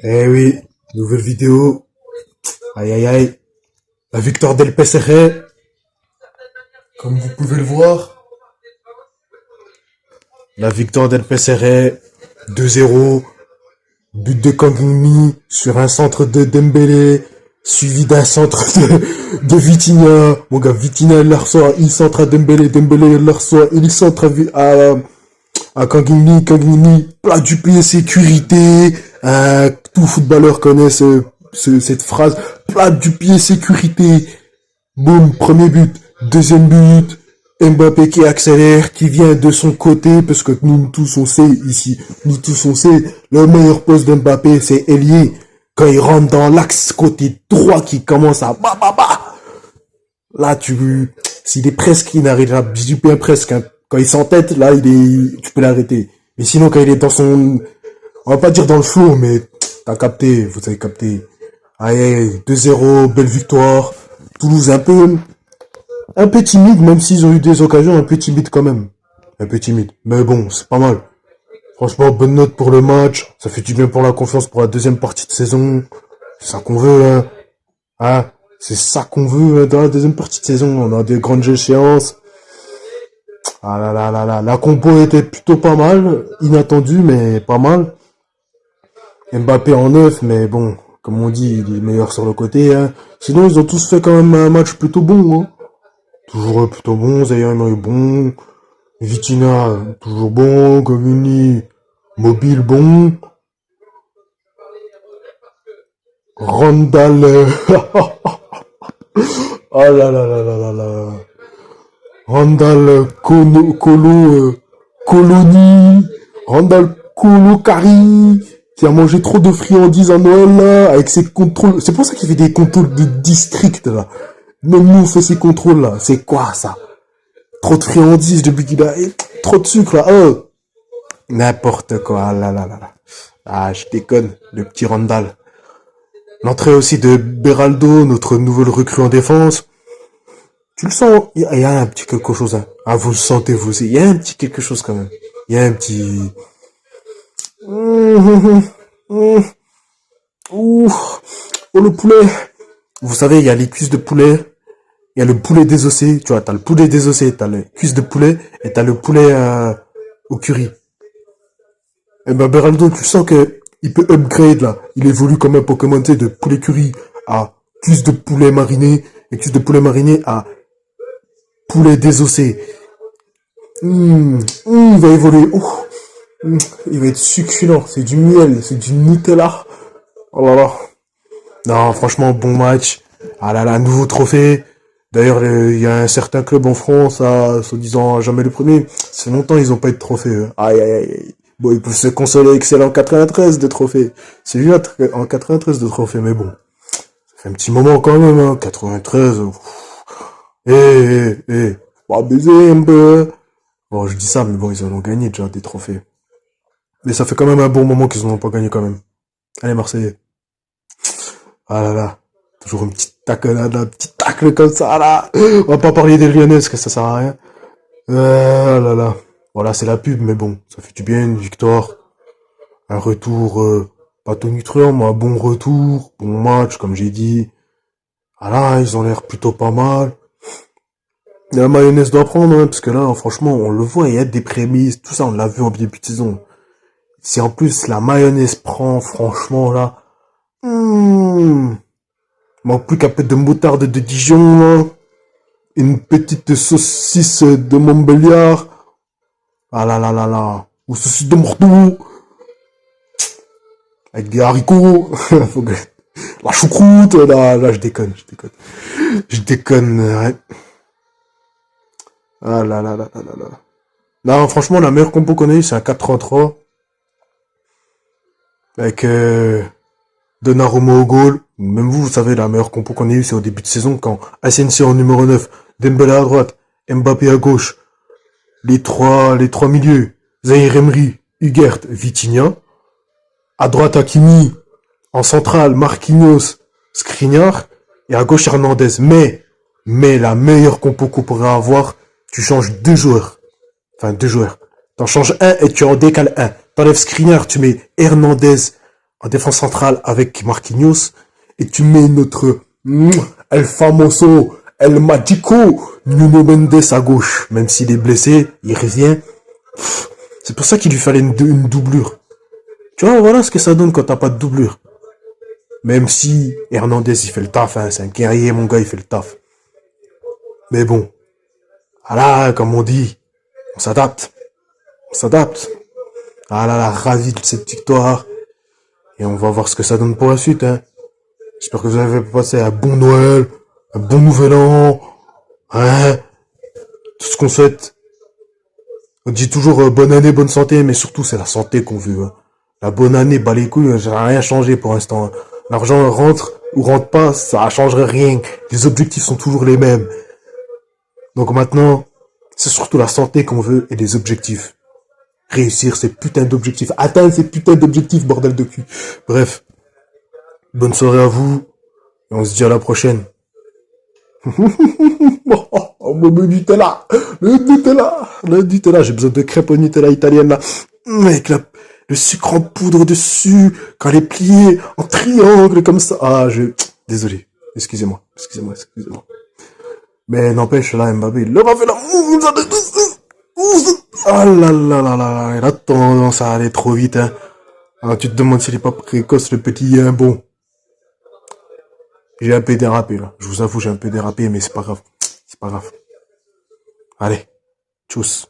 Eh oui, nouvelle vidéo. Aïe aïe aïe. La victoire del PSR, comme vous pouvez le voir. La victoire del PSR, 2-0. But de Kangmi sur un centre de Dembélé, suivi d'un centre de Vitinha. Mon gars, Vitinha, il la reçoit, il centre à Dembélé, Dembélé, il la reçoit, il centre à Kangmi, Kangmi, plat du pied, sécurité. Tout footballeur connaît cette phrase. Plat du pied, sécurité. Boum, premier but. Deuxième but. Mbappé qui accélère, qui vient de son côté, parce que nous tous on sait ici, nous tous on sait, le meilleur poste d'Mbappé c'est ailier. Quand il rentre dans l'axe côté droit qui commence à là s'il est presque, il n'arrive à bien presque, hein. Quand il s'entête, là tu peux l'arrêter. Mais sinon quand il est dans son, on va pas dire dans le flow, mais t'as capté, vous avez capté. Allez, 2-0, belle victoire. Toulouse un peu timide, même s'ils ont eu des occasions, un peu timide quand même. Un peu timide. Mais bon, c'est pas mal. Franchement, bonne note pour le match. Ça fait du bien pour la confiance pour la deuxième partie de saison. C'est ça qu'on veut, hein. Hein, c'est ça qu'on veut, hein, dans la deuxième partie de saison. On a des grandes échéances. Ah là là là là. La compo était plutôt pas mal. Inattendue, mais pas mal. Mbappé en neuf, mais bon, comme on dit, il est meilleur sur le côté, hein. Sinon, ils ont tous fait quand même un match plutôt bon, hein. Toujours plutôt bon, Zaire est bon, Vitinha toujours bon, Gomini mobile bon, Randall, oh là là là là là là, Randall Coloni, Randall Kari, qui a mangé trop de friandises à Noël là, avec ses contrôles, c'est pour ça qu'il fait des contrôles de district là. Même nous on fait ces contrôles là, c'est quoi ça? Trop de friandises depuis qu'il a... Trop de sucre, là. Oh. N'importe quoi, là, là, là, là. Ah, je déconne, le petit Randall. L'entrée aussi de Beraldo, notre nouvelle recrue en défense. Tu le sens, il y a un petit quelque chose, hein. Ah, vous le sentez, vous aussi. Il y a un petit quelque chose, quand même. Il y a un petit... Ouh. Oh, le poulet. Vous savez, il y a les cuisses de poulet. Il y a le poulet désossé, tu vois, t'as le poulet désossé, t'as le cuisse de poulet, et t'as le poulet au curry. Et ben Beraldo, tu sens que il peut upgrade là. Il évolue comme un Pokémon T de poulet curry à cuisse de poulet mariné, et cuisse de poulet mariné à poulet désossé. Il va évoluer. Il va être succulent, c'est du miel, c'est du Nutella. Oh là là. Non, franchement, bon match. Ah là là, nouveau trophée. D'ailleurs, il y a un certain club en France, soi-disant jamais le premier. C'est longtemps ils ont pas eu de trophée. Aïe aïe aïe. Bon, ils peuvent se consoler excellent en 93 de trophées. C'est lui en 93 de trophées, mais bon. Ça fait un petit moment quand même, hein. 93. Pas baiser un peu. Bon, je dis ça, mais bon, ils en ont gagné déjà des trophées. Mais ça fait quand même un bon moment qu'ils en ont pas gagné quand même. Allez, Marseillais. Ah là là. Toujours une petite tacle, un petit tacle comme ça, là. On va pas parler des Lyonnais, parce que ça sert à rien. Ah là là. Voilà, c'est la pub, mais bon, ça fait du bien, une victoire. Un retour, pas tonitruant, mais un bon retour. Bon match, comme j'ai dit. Ah là, ils ont l'air plutôt pas mal. La mayonnaise doit prendre, hein, parce que là, franchement, on le voit, il y a des prémices, tout ça, on l'a vu en début de saison. Si en plus la mayonnaise prend, franchement, là, manque plus qu'un peu de moutarde de Dijon, là. Une petite saucisse de Montbéliard. Ah là là là là. Ou saucisse de Bordeaux. Avec des haricots. La choucroute. Là, je déconne, je déconne. Je déconne, ouais. Ah là là là là là là. Non, franchement, la meilleure compo qu'on a eu, c'est un 4-3-3. Avec Donnarumma au goal. Même vous savez, la meilleure compo qu'on a eu, c'est au début de saison, quand Asensio en numéro 9, Dembélé à droite, Mbappé à gauche, les trois milieux, Zaïre Emery, Ugart, Vitinha, à droite Hakimi, en centrale Marquinhos, Skriniar, et à gauche Hernandez. Mais la meilleure compo qu'on pourrait avoir, tu changes deux joueurs. Enfin, deux joueurs. T'en changes un et tu en décales un. T'enlèves Skriniar, tu mets Hernandez en défense centrale avec Marquinhos, et tu mets notre El Famoso, El Magico, Nuno Mendes à gauche. Même s'il est blessé, il revient. C'est pour ça qu'il lui fallait une doublure. Tu vois, voilà ce que ça donne quand t'as pas de doublure. Même si Hernandez, il fait le taf, hein, c'est un guerrier, mon gars, il fait le taf. Mais bon, voilà, comme on dit, on s'adapte. On s'adapte. Ah là là, ravi de cette victoire. Et on va voir ce que ça donne pour la suite, hein. J'espère que vous avez passé un bon Noël, un bon nouvel an, hein. Tout ce qu'on souhaite. On dit toujours bonne année, bonne santé, mais surtout c'est la santé qu'on veut, hein. La bonne année, bah les couilles, ça n'a rien changé pour l'instant, hein. L'argent rentre ou rentre pas, ça ne changerait rien. Les objectifs sont toujours les mêmes. Donc maintenant, c'est surtout la santé qu'on veut et les objectifs. Réussir ces putains d'objectifs. Atteindre ces putains d'objectifs, bordel de cul. Bref. Bonne soirée à vous. Et on se dit à la prochaine. Oh, le Nutella. Le Nutella. Le Nutella. J'ai besoin de crêpes au Nutella italienne, là. Avec le sucre en poudre dessus. Quand elle est pliée en triangle, comme ça. Ah, désolé. Excusez-moi. Excusez-moi. Excusez-moi. Mais n'empêche, là, Mbappé, il leur a fait la mousse de tous. Ah là là là là, il a tendance à aller trop vite, hein. Alors, tu te demandes s'il est pas précoce, le petit, hein. Bon. J'ai un peu dérapé, là. Je vous avoue, j'ai un peu dérapé, mais c'est pas grave. C'est pas grave. Allez. Tchuss.